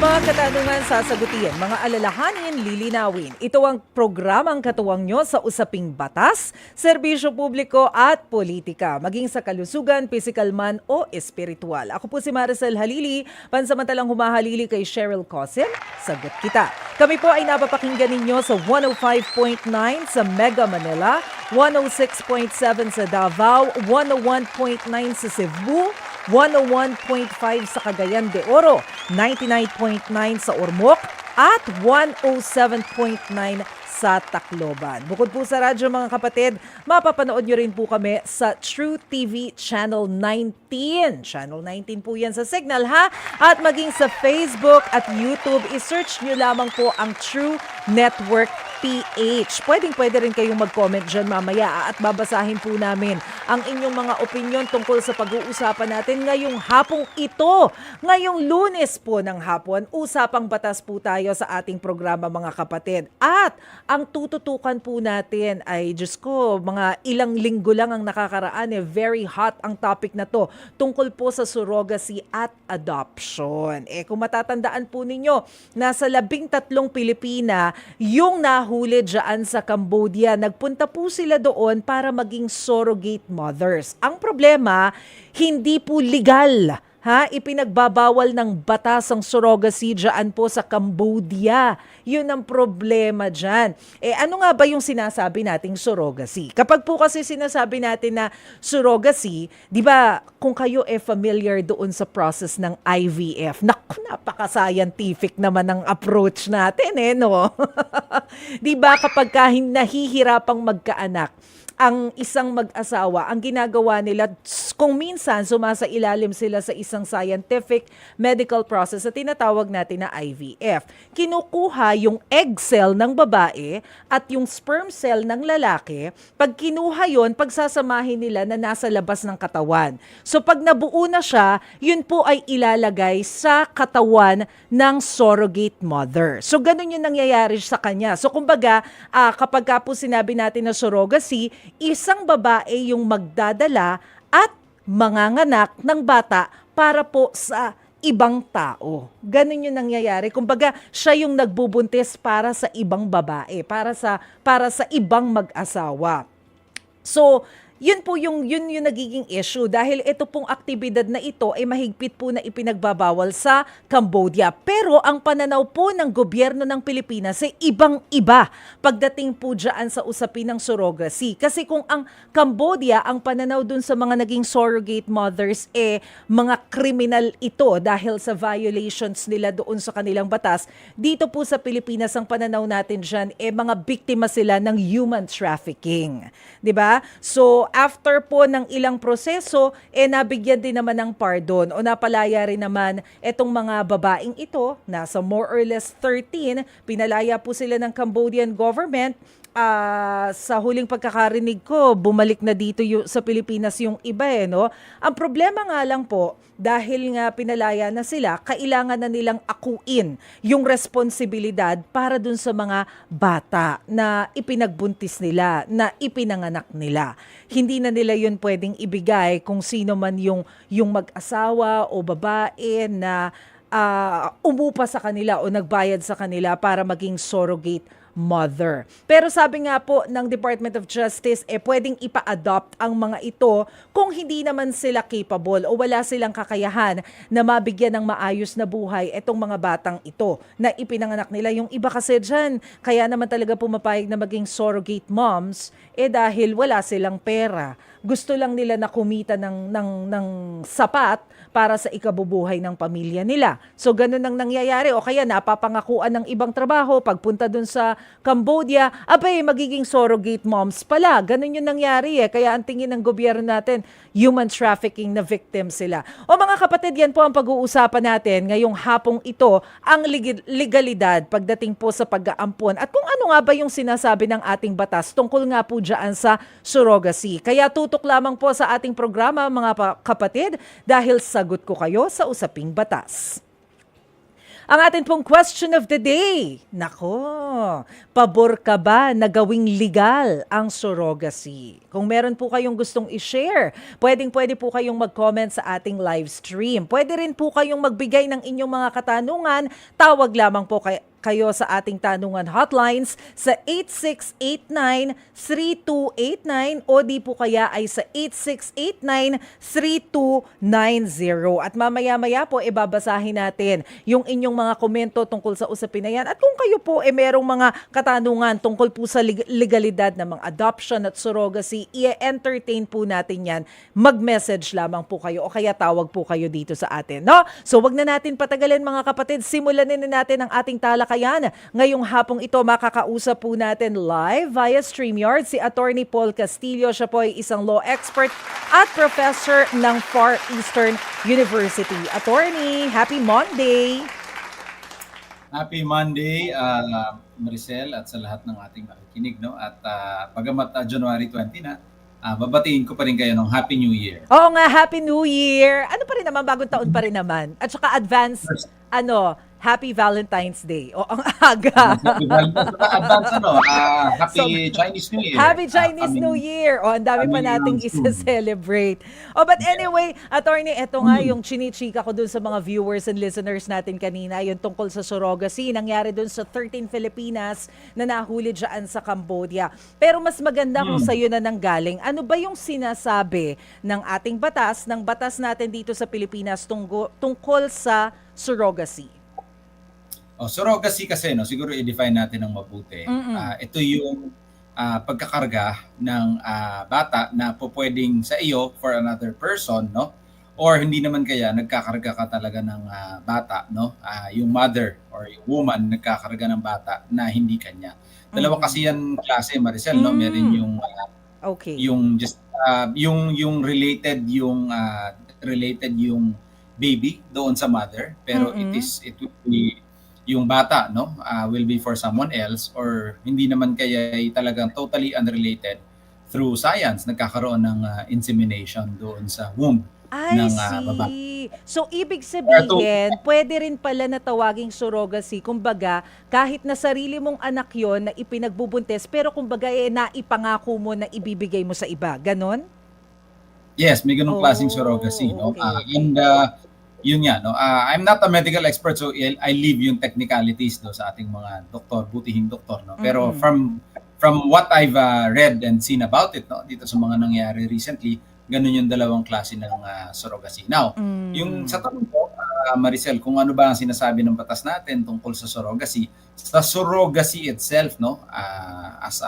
Mga katanungan sasagutin, mga alalahanin lilinawin. Ito ang programang katuwang nyo sa usaping batas, serbisyo publiko at politika, maging sa kalusugan, physical man o espiritual. Ako po si Maricel Halili, pansamantalang humahalili kay Cheryl Cosim. Sagot kita. Kami po ay napapakinggan ninyo sa 105.9 sa Mega Manila, 106.7 sa Davao, 101.9 sa Cebu, 101.5 sa Cagayan de Oro, 99.9 sa Ormoc at 107.9 sa Tacloban. Bukod po sa radyo mga kapatid, mapapanood nyo rin po kami sa True TV Channel 19. Channel 19 po yan sa Signal ha. At maging sa Facebook at YouTube, isearch nyo lamang po ang True Network PH. Pwede rin kayong mag-comment dyan mamaya at babasahin po namin ang inyong mga opinion tungkol sa pag-uusapan natin ngayong hapong ito. Ngayong Lunes po ng hapon, usapang batas po tayo sa ating programa mga kapatid. At ang tututukan po natin ay, Diyos ko, mga ilang linggo lang ang nakakaraan very hot ang topic na to tungkol po sa surrogacy at adoption. Kung matatandaan po ninyo, nasa 13 Pilipina yung nahuli dyan sa Cambodia. Nagpunta po sila doon para maging surrogate mothers. Ang problema, hindi po legal. Ipinagbabawal ng batas ang surrogacy dyan po sa Cambodia. Yun ang problema dyan. Ano nga ba yung sinasabi nating surrogacy? Kapag po kasi sinasabi natin na surrogacy, di ba kung kayo familiar doon sa process ng IVF, napaka-scientific naman ang approach natin no? Di ba kapag nahihirapang magkaanak, ang isang mag-asawa, ang ginagawa nila, kung minsan sumasailalim sila sa isang scientific medical process na tinatawag natin na IVF. Kinukuha yung egg cell ng babae at yung sperm cell ng lalaki. Pag kinuha yon, pagsasamahin nila na nasa labas ng katawan. So pag nabuo na siya, yun po ay ilalagay sa katawan ng surrogate mother. So ganun yung nangyayari sa kanya. So kumbaga, kapag po sinabi natin na surrogacy, isang babae yung magdadala at manganganak ng bata para po sa ibang tao. Ganun yung nangyayari. Kumbaga, siya yung nagbubuntis para sa ibang babae, para sa ibang mag-asawa. So, yun yung nagiging issue dahil ito pong aktibidad na ito ay mahigpit po na ipinagbabawal sa Cambodia. Pero ang pananaw po ng gobyerno ng Pilipinas ay ibang-iba pagdating po dyan sa usapin ng surrogacy. Kasi kung ang Cambodia, ang pananaw dun sa mga naging surrogate mothers mga kriminal ito dahil sa violations nila doon sa kanilang batas, dito po sa Pilipinas ang pananaw natin dyan mga biktima sila ng human trafficking. 'Di ba? So after po ng ilang proseso, nabigyan din naman ng pardon o napalaya rin naman itong mga babaeng ito, nasa more or less 13, pinalaya po sila ng Cambodian government. Sa huling pagkakarinig ko, bumalik na dito sa Pilipinas yung iba no? Ang problema nga lang po, dahil nga pinalaya na sila, kailangan na nilang akuin yung responsibilidad para dun sa mga bata na ipinagbuntis nila, na ipinanganak nila. Hindi na nila yun pwedeng ibigay kung sino man yung mag-asawa o babae na umupa sa kanila o nagbayad sa kanila para maging surrogate mother. Pero sabi nga po ng Department of Justice, pwedeng ipa-adopt ang mga ito kung hindi naman sila capable o wala silang kakayahan na mabigyan ng maayos na buhay itong mga batang ito na ipinanganak nila. Yung iba kasi dyan, kaya naman talaga pumapayag na maging surrogate moms, dahil wala silang pera. Gusto lang nila na kumita ng sapat para sa ikabubuhay ng pamilya nila. So ganun ang nangyayari o kaya napapangakuan ng ibang trabaho pagpunta dun sa Cambodia, magiging surrogate moms pala. Ganun yung nangyari Kaya ang tingin ng gobyerno natin, human trafficking na victim sila. O mga kapatid, yan po ang pag-uusapan natin ngayong hapong ito, ang legalidad pagdating po sa pag-aampon at kung ano nga ba yung sinasabi ng ating batas tungkol nga po dyan sa surrogacy. Kaya tutok lamang po sa ating programa mga kapatid dahil sagot ko kayo sa usaping batas. Ang atin pong question of the day. Nako, pabor ka ba na gawing legal ang surrogacy? Kung meron po kayong gustong i-share, pwede po kayong mag-comment sa ating live stream. Pwede rin po kayong magbigay ng inyong mga katanungan. Tawag lamang po kayo sa ating tanungan hotlines sa 8689-3289 o di po kaya ay sa 8689-3290. At mamaya-maya po babasahin natin yung inyong mga komento tungkol sa usapin na yan. At kung kayo po merong mga katanungan tungkol po sa legalidad ng mga adoption at surrogacy, i-entertain po natin yan. Mag-message lamang po kayo o kaya tawag po kayo dito sa atin. No? So wag na natin patagalin mga kapatid. Simulan na natin ang ating talakayan. Ngayong hapong ito, makakausap po natin live via StreamYard si Attorney Paul Castillo. Siya po ay isang law expert at professor ng Far Eastern University. Attorney, happy Monday! Happy Monday, Maricel, at sa lahat ng ating makikinig. No? At pagamat January 20 na, babatiin ko pa rin kayo ng Happy New Year. Oo nga, Happy New Year! Ano pa rin naman, bagong taon pa rin naman. At saka advance, Happy Valentine's Day. O, ang aga. Advance Happy Chinese New Year. Happy Chinese New Year. O, ang dami pa nating isa-celebrate. O, but anyway, Attorney, eto nga yung chinichika ko dun sa mga viewers and listeners natin kanina, yung tungkol sa surrogacy. Nangyari dun sa 13 Filipinas na nahuli dyan sa Cambodia. Pero mas maganda kung sa'yo na nanggaling. Ano ba yung sinasabi ng ating batas, ng batas natin dito sa Pilipinas tungkol sa surrogacy? Surrogacy kasi, no, siguro i-define natin ng mabuti. Ito yung pagkakarga ng bata na pwedeng sa iyo for another person, no? Or hindi naman kaya nagkakarga ka talaga ng bata, no? Yung mother or yung woman nagkakarga ng bata na hindi kanya. Dalawa kasi yan klase, Maricel, no? Meron yung yung just yung related yung baby doon sa mother, pero it will be yung bata, no, will be for someone else, or hindi naman kaya ay talagang totally unrelated through science nagkakaroon ng insemination doon sa womb ng babae. So ibig sabihin, pwede rin pala na tawaging surrogacy, kumbaga kahit na sarili mong anak yon na ipinagbubuntis, pero kumbaga naipangako mo na ibibigay mo sa iba, ganon? Yes, may ganung klaseng surrogacy, no? And yun nga, no? I'm not a medical expert, so I leave yung technicalities do sa ating mga doktor, butihing doktor, no? Pero from what I've read and seen about it, no, dito sa mga nangyari recently, ganun yung dalawang klase ng surrogacy. Now, yung sa tanong ko, Maricel, kung ano ba ang sinasabi ng batas natin tungkol sa surrogacy itself, no, as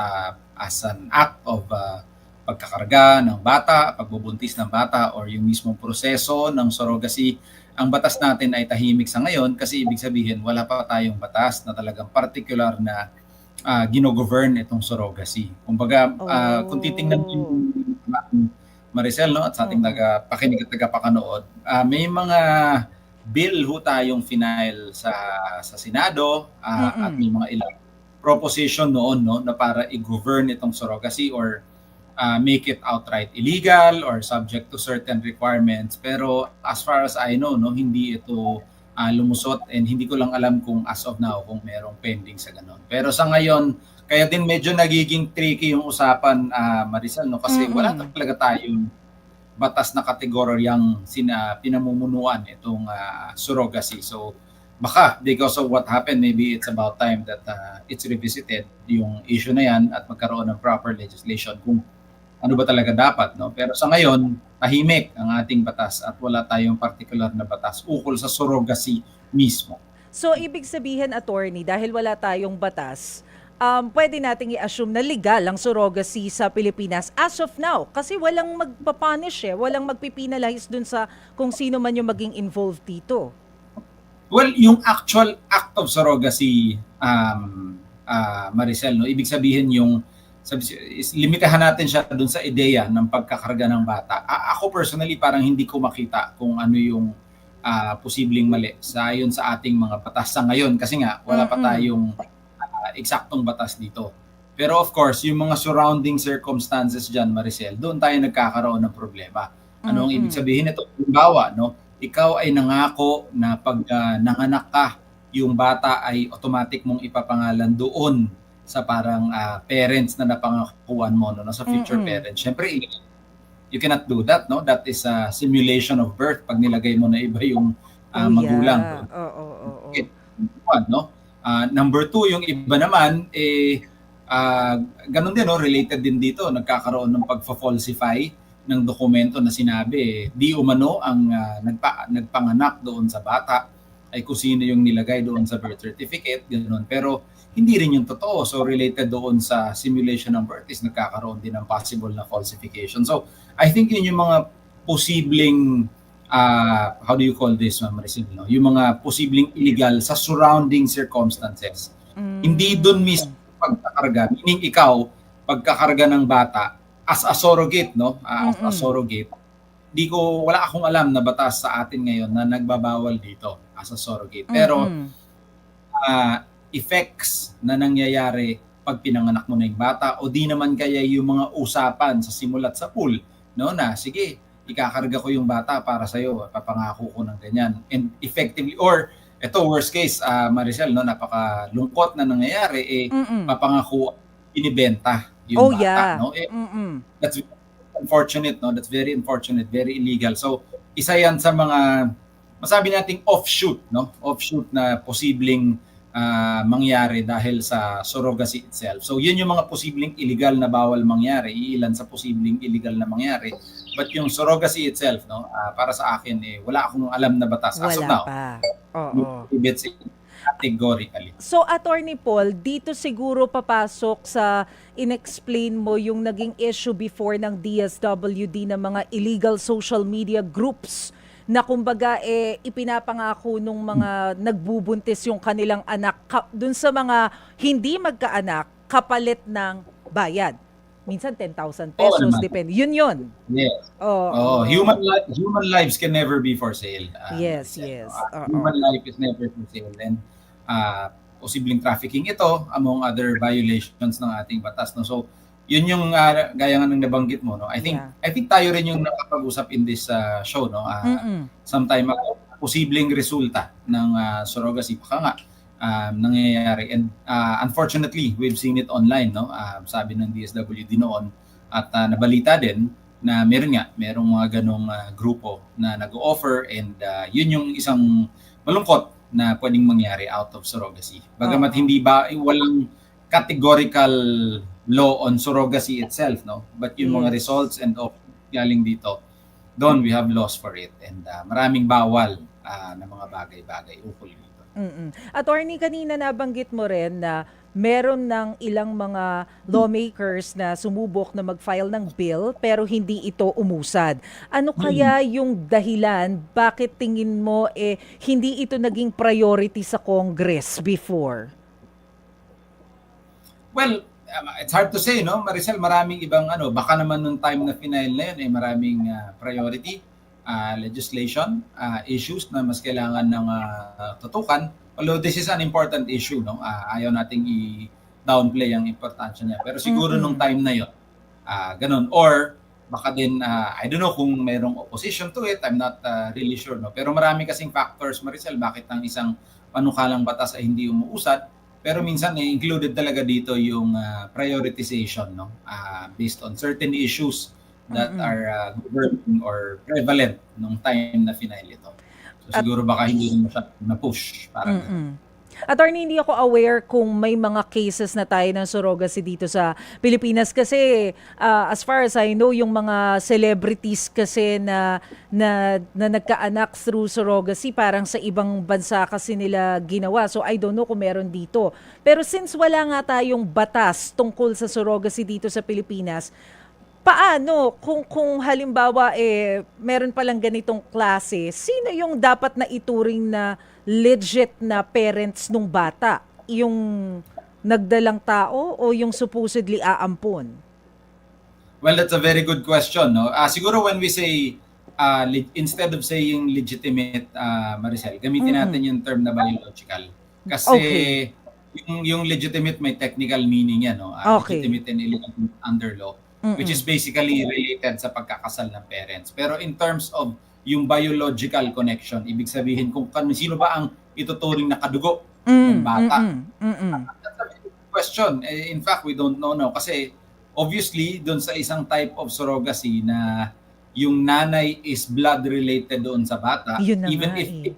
an act of pagkakarga ng bata, pagbubuntis ng bata, or yung mismong proseso ng surrogacy, ang batas natin ay tahimik sa ngayon kasi ibig sabihin wala pa tayong batas na talagang particular na gino-govern itong surrogacy. Kumbaga, kung titingnan yung Maricel, no, at sa ating pakinig at tagapakanood, may mga bill ho tayong final sa Senado at may mga ilang proposition noon, no, na para i-govern itong surrogacy or make it outright illegal or subject to certain requirements. Pero as far as I know, no, hindi ito lumusot, and hindi ko lang alam kung as of now kung merong pending sa ganon. Pero sa ngayon, kaya din medyo nagiging tricky yung usapan, Maricel, no, kasi wala talaga tayong batas na kategoryang pinamumunuan itong surrogacy. So baka because of what happened, maybe it's about time that it's revisited yung issue na yan at magkaroon ng proper legislation kung ano ba talaga dapat, no? Pero sa ngayon, tahimik ang ating batas at wala tayong particular na batas ukol sa surrogacy mismo. So ibig sabihin, Attorney, dahil wala tayong batas, pwede nating i-assume na legal ang surrogacy sa Pilipinas as of now, kasi walang magpapunish, walang magpipinalize dun sa kung sino man yung maging involved dito. Well, yung actual act of surrogacy, Maricel, no, ibig sabihin yung limitahan natin siya dun sa ideya ng pagkakarga ng bata. Ako personally, parang hindi ko makita kung ano yung posibleng mali sa ating mga batas sa ngayon, kasi nga wala pa tayong eksaktong batas dito. Pero of course, yung mga surrounding circumstances dyan, Maricel, doon tayo nagkakaroon ng problema. Ano ang ibig sabihin nito? Halimbawa, no, ikaw ay nangako na pag nanganak ka yung bata ay automatic mong ipapangalan doon sa parang parents na napangakuan mo, no, sa future parents. Siyempre, you cannot do that, no? That is a simulation of birth pag nilagay mo na iba yung magulang. Yeah. Oo. One, no? Number two, yung iba naman, ganun din, no? Related din dito, nagkakaroon ng pagfa-falsify ng dokumento na sinabi, di umano ang nagpanganak doon sa bata ay kung sino yung nilagay doon sa birth certificate, gano'n. Pero hindi rin yung totoo. So related doon sa simulation ng birth is nagkakaroon din ng possible na falsification. So I think yun yung mga posibleng, how do you call this, Ma'am Maricel, no? Yung mga posibleng illegal sa surrounding circumstances. Hindi doon mismo pagkakarga, meaning ikaw, pagkakarga ng bata, as a surrogate, no? As a surrogate, wala akong alam na batas sa atin ngayon na nagbabawal dito as a surrogate. Pero effects na nangyayari pag pinanganak mo na yung bata o di naman kaya yung mga usapan sa simulat sa pool, no, na sige, ikakarga ko yung bata para sa'yo, papangako ko ng ganyan. And effectively, or ito worst case, Maricel, no, napakalungkot na nangyayari, papangako, inibenta yung bata. No? That's unfortunate, no? That's very unfortunate, very illegal. So, isa yan sa mga, masabi nating offshoot, no? Offshoot na posibleng mangyari dahil sa surrogacy itself. So, yun yung mga posibleng illegal na bawal mangyari, iilan sa posibleng illegal na mangyari. But yung surrogacy itself, no? Para sa akin, wala akong alam na batas as of now. Wala pa. Oo. It's categorically. So, Attorney Paul, dito siguro papasok sa inexplain mo yung naging issue before ng DSWD ng mga illegal social media groups na kumbaga ipinapangako nung mga nagbubuntis yung kanilang anak dun sa mga hindi magkaanak kapalit ng bayad. Minsan 10,000 pesos, depende. Yun. Yes. Human lives can never be for sale. Yes. Human life is never for sale. And posibleng trafficking ito among other violations ng ating batas, no. So yun yung gaya nga ng nabanggit mo, no. I think tayo rin yung nakapag-usap in this show, no. Sometime ago, posibleng resulta ng surrogacy baka nga nangyayari, and unfortunately we've seen it online, no. Sabi ng DSWD noon at nabalita din na merong mga ganong grupo na nag-o-offer, and yun yung isang malungkot na pwedeng mangyari out of surrogacy. Bagamat walang categorical law on surrogacy itself, no? But yung mga results and of galing dito, doon we have laws for it, and maraming bawal na mga bagay-bagay ukol dito. Attorney, kanina nabanggit mo rin na meron ng ilang mga lawmakers na sumubok na mag-file ng bill pero hindi ito umusad. Ano kaya yung dahilan bakit tingin mo hindi ito naging priority sa Congress before? Well, it's hard to say, no, Maricel, maraming ibang baka naman nung time na final na yun maraming priority legislation issues na mas kailangan ng tutukan. Although this is an important issue, no, ayaw nating i-downplay ang importansya niya. Pero siguro nung time na yun, ganun. Or baka din, I don't know kung merong opposition to it, I'm not really sure, no. Pero marami kasing factors, Maricel, bakit ang isang panukalang batas ay hindi umuusad. Pero minsan included talaga dito yung prioritization, no, based on certain issues that are governing or prevalent nung time na final ito. So siguro baka hindi rin siya na-push. Attorney, hindi ako aware kung may mga cases na tayo ng surrogacy dito sa Pilipinas kasi as far as I know, yung mga celebrities kasi na nagkaanak through surrogacy parang sa ibang bansa kasi nila ginawa. So I don't know kung meron dito. Pero since wala nga tayong batas tungkol sa surrogacy dito sa Pilipinas, paano kung halimbawa meron palang ganitong klase, sino yung dapat na ituring na legit na parents nung bata? Yung nagdalang tao o yung supposedly aampon? Well, that's a very good question, no. Siguro when we say instead of saying legitimate, Maricel, gamitin natin yung term na biological. Kasi yung legitimate may technical meaning yan, no. Legitimate and illegitimate under law. Which is basically related sa pagkakasal ng parents. Pero in terms of yung biological connection, ibig sabihin kung sino ba ang ituturing na kadugo ng Mm, bata? mm, mm. That's a very good question. In fact, we don't know now kasi obviously doon sa isang type of surrogacy na yung nanay is blood related doon sa bata, Yun na even nga, if eh.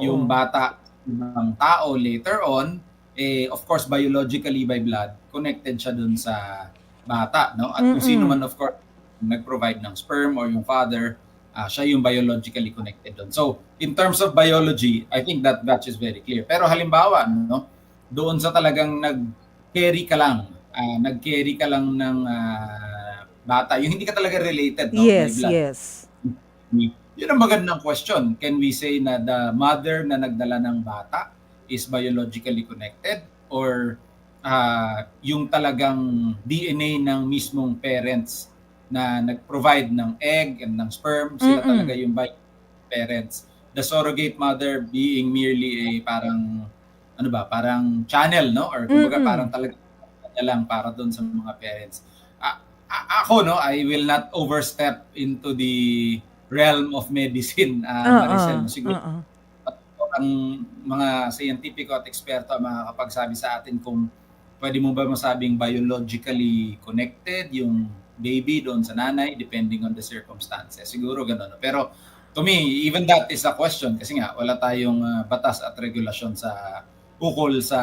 yung Oo. bata ng tao later on, of course, biologically by blood, connected siya dun sa bata, no? At kung sino man, Mm. of course, nag-provide ng sperm or yung father, siya yung biologically connected dun. So, in terms of biology, I think that batch is very clear. Pero halimbawa, no, doon sa talagang nag-carry ka lang, nag-carry ka lang ng bata, yung hindi ka talaga related, no, by Yes, blood. yes. Yun ang magandang question. Can we say na the mother na nagdala ng bata is biologically connected or yung talagang DNA ng mismong parents na nag-provide ng egg and ng sperm, sila talaga Mm. yung parents. The surrogate mother being merely a parang ano ba, parang channel, no? Or kumbaga parang Mm. talaga lang para doon sa mga parents. Ako, no, I will not overstep into the realm of medicine, Oo, Maricel. Siguro oo. ang mga scientifico at eksperto ang makakapagsabi sa atin kung pwede mo ba masabing biologically connected yung baby doon sa nanay depending on the circumstances. Siguro gano'n. Pero to me, even that is a question kasi nga wala tayong batas at regulasyon sa ukol sa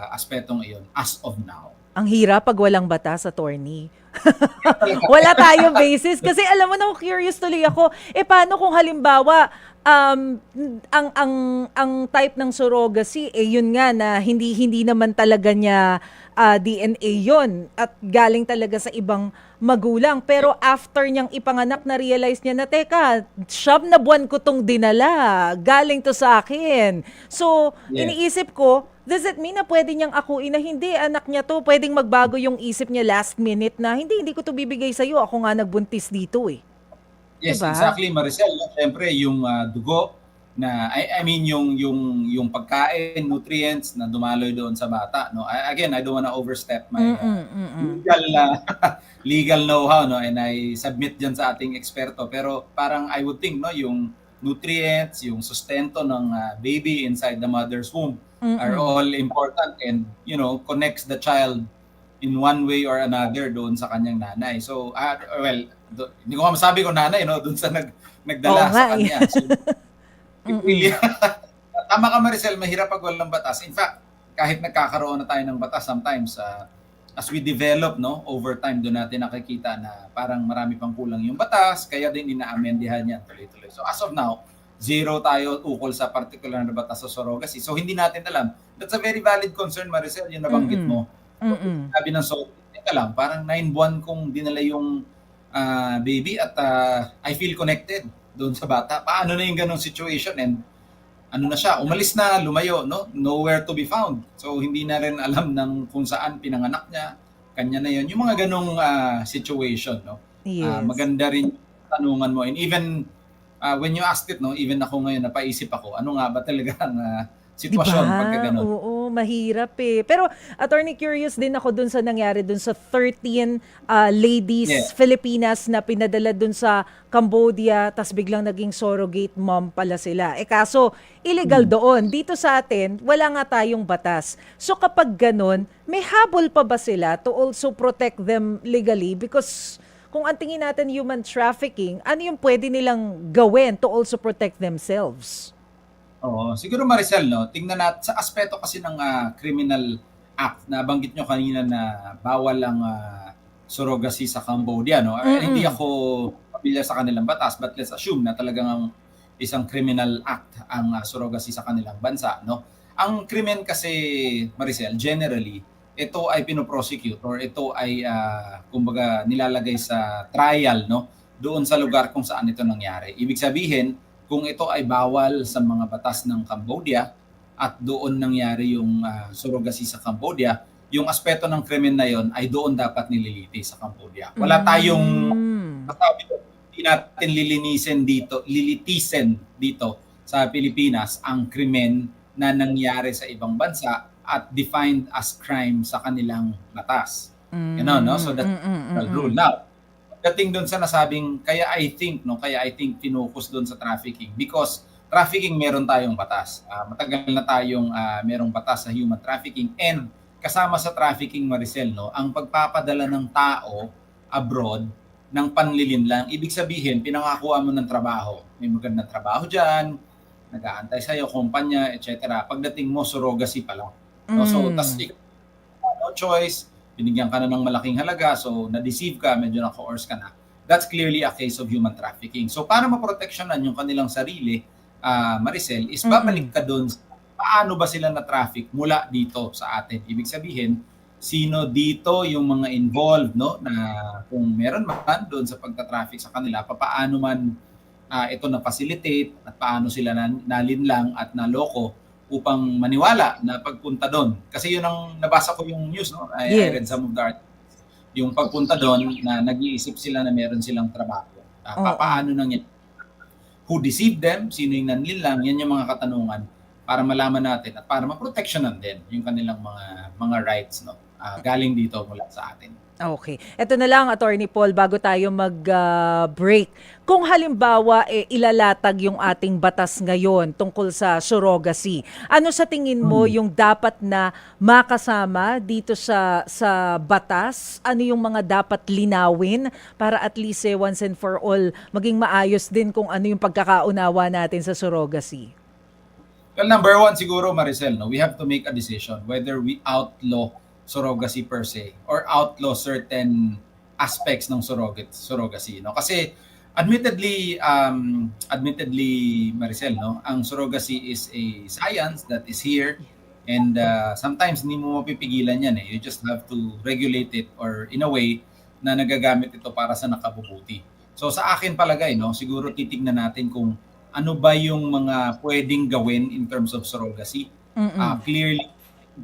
aspetong iyon as of now. Ang hirap pag walang batas, attorney. Talaga. Wala tayong basis. Kasi alam mo na, curious tuloy ako, paano kung halimbawa, ang type ng surrogacy, yun nga na hindi naman talaga niya DNA yon at galing talaga sa ibang magulang. Pero after niyang ipanganak, na-realize niya na, teka, 9 na buwan ko tong dinala. Galing to sa akin. So, Yes. iniisip ko, does it mean na pwede niyang akuin na hindi, anak niya to, pwedeng magbago yung isip niya last minute na, hindi ko to bibigay sa'yo, ako nga nagbuntis dito eh. Yes, Diba? exactly, Maricel. No? Siyempre, yung dugo na I mean yung pagkain, nutrients na dumaloy doon sa bata, no. Again, I don't wanna overstep my Mm, mm. legal legal know-how, no, and I submit diyan sa ating eksperto. Pero parang I would think, no, yung nutrients, yung sustento ng baby inside the mother's womb are Mm. all important and connects the child in one way or another doon sa kanyang nanay. So, well, hindi ko masabi kung nanay, no, doon sa Oo nagdala nga sa eh. kanya. So, Mm. tama ka, Maricel, mahirap pag walang batas. In fact, kahit nagkakaroon na tayo ng batas sometimes, as we develop, no, over time, doon natin nakikita na parang marami pang kulang yung batas, kaya din ina-amendihan yan tuloy-tuloy. So as of now, zero tayo ukol sa particular na batas sa surrogacy. So hindi natin alam. That's a very valid concern, Maricel, yung nabanggit Mm. mo. Mm. Sabi ng surrogate, teka lang, parang 9 buwan kong dinala yung baby at I feel connected doon sa bata. Paano na yung ganong situation and ano na siya, umalis na, lumayo, no? Nowhere to be found. So hindi na rin alam ng kung saan pinanganak niya, kanya na yun. Yung mga ganong situation, no? Yes. Maganda rin yung tanungan mo. And even when you asked it, no, even ako ngayon napaisip ako, ano nga ba talaga ang 'Di sitwasyon pagka ba? ganon? Oo, mahirap eh. Pero attorney, curious din ako dun sa nangyari dun sa 13 ladies Yeah. Filipinas na pinadala dun sa Cambodia tas biglang naging surrogate mom pala sila. Kaso illegal Hmm. doon. Dito sa atin, wala nga tayong batas. So kapag ganun, may habol pa ba sila to also protect them legally? Because kung ang tingin natin human trafficking, ano yung pwede nilang gawin to also protect themselves? Oo, siguro, Maricel, no, tingnan natin sa aspeto kasi ng criminal act na banggit nyo kanina na bawal ang surrogacy sa Cambodia, no? Hindi Mm. ako pamilyar sa kanilang batas, but let's assume na talagang isang criminal act ang surrogacy sa kanilang bansa, no? Ang krimen kasi, Maricel, generally ito ay pinoprosecute or ito ay kumbaga nilalagay sa trial, no, doon sa lugar kung saan ito nangyari. Ibig sabihin, kung ito ay bawal sa mga batas ng Cambodia at doon nangyari yung surrogacy sa Cambodia, yung aspeto ng krimen na yon ay doon dapat nililiti sa Cambodia. Wala tayong Hmm. masabi doon, hindi natin lilitisin dito sa Pilipinas ang krimen na nangyari sa ibang bansa at defined as crime sa kanilang batas. No? So Hmm, that's the rule. mm. Now, dating doon sa nasabing kaya I think finokus doon sa trafficking because trafficking meron tayong batas. Matagal na tayong merong batas sa human trafficking, and kasama sa trafficking, Maricel, no, ang pagpapadala ng tao abroad ng panlilinlang. Ibig sabihin, pinangakuha mo ng trabaho. May magandang trabaho dyan, nag-aantay sa'yo, kumpanya, etc. Pagdating mo, surrogacy pa lang. No? So, tas no choice, binigyan ka na ng malaking halaga, so na-deceive ka, medyo na-coerce ka na. That's clearly a case of human trafficking. So, para maproteksyonan yung kanilang sarili, Maricel, is babalik ka doon paano ba sila na-traffic mula dito sa atin. Ibig sabihin, sino dito yung mga involved, no, na kung meron man doon sa pagta-traffic sa kanila, paano man ito na-facilitate at paano sila nalinlang at naloko upang maniwala na pagpunta doon. Kasi yun ang nabasa ko yung news, no? I read some of the articles. Yung pagpunta doon na nag-iisip sila na meron silang trabaho. Paano nang yan? Who deceived them? Sino yung nanlilang? Yan yung mga katanungan para malaman natin at para maproteksyonan din yung kanilang mga rights, no, galing dito mula sa atin. Okay. Ito na lang, Attorney Paul, bago tayo mag-break. Kung halimbawa ilalatag yung ating batas ngayon tungkol sa surrogacy, ano sa tingin mo yung dapat na makasama dito sa batas? Ano yung mga dapat linawin para at least once and for all maging maayos din kung ano yung pagkakaunawa natin sa surrogacy? Well, number one siguro, Maricel, no, we have to make a decision whether we outlaw surrogacy per se or outlaw certain aspects ng surrogacy, no? Kasi admittedly Maricel, no, ang surrogacy is a science that is here, and sometimes hindi mo mapipigilan yan eh. You just have to regulate it, or in a way na nagagamit ito para sa nakabubuti. So sa akin palagay, no, siguro titignan natin kung ano ba yung mga pwedeng gawin in terms of surrogacy. Clearly,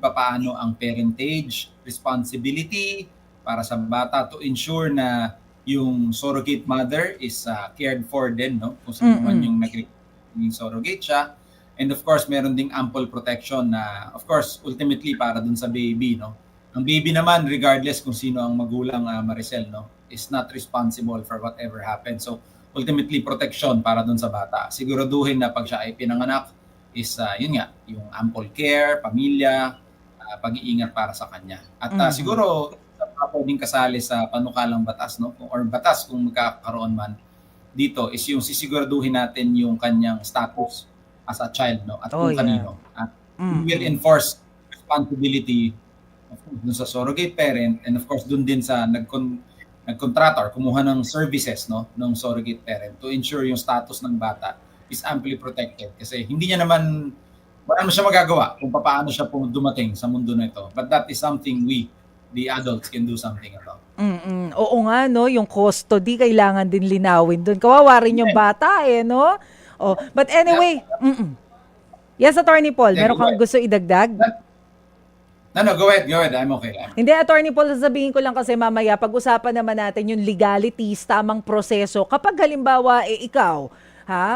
paano ang parentage, responsibility para sa bata to ensure na yung surrogate mother is cared for din, no? Kung sino man yung naging surrogate siya. And of course, meron ding ample protection na, of course, ultimately para dun sa baby, no? Ang baby naman, regardless kung sino ang magulang, Maricel, no, is not responsible for whatever happens. So, ultimately, protection para dun sa bata. Siguraduhin na pag siya ay pinanganak is, yun nga, yung ample care, pamilya, pag-iingat para sa kanya. At siguro, pwedeng kasali sa panukalang batas, no, or batas kung magkakaroon man dito, is yung sisiguraduhin natin yung kanyang status as a child, no, at kung kanino. We will enforce responsibility of course, dun sa surrogate parent, and of course dun din sa nagkontrata or kumuha ng services, no, ng surrogate parent to ensure yung status ng bata is amply protected. Kasi hindi niya naman, wala naman siya magagawa kung paano siya dumating sa mundo na ito. But that is something we, the adults, can do something about. Oo nga, no, yung custody kailangan din linawin doon. Kawawa rin yung bata no? Oh, but anyway, yes, Attorney Paul, meron kang gusto idagdag? No, go ahead. I'm okay. Hindi, Attorney Paul, sasabihin ko lang kasi mamaya, pag-usapan naman natin yung legalities, tamang proseso. Kapag halimbawa, ikaw,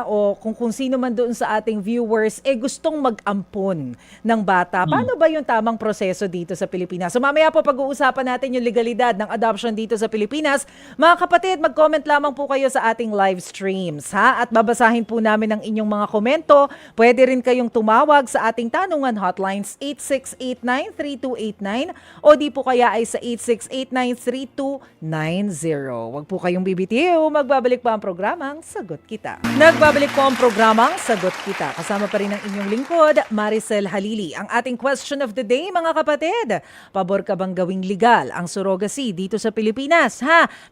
o kung sino man doon sa ating viewers, gustong mag-ampon ng bata, paano ba yung tamang proseso dito sa Pilipinas? So mamaya po pag-uusapan natin yung legalidad ng adoption dito sa Pilipinas. Mga kapatid, mag-comment lamang po kayo sa ating live streams, at babasahin po namin ang inyong mga komento. Pwede rin kayong tumawag sa ating tanungan hotlines 8689-3289 o di po kaya ay sa 8689-3290. Huwag po kayong bibitiw, magbabalik pa ang programang Sagot Kita. Nagbabalik po ang programang Sagot Kita. Kasama pa rin ang inyong lingkod, Maricel Halili. Ang ating question of the day, mga kapatid. Pabor ka bang gawing legal ang surrogacy dito sa Pilipinas?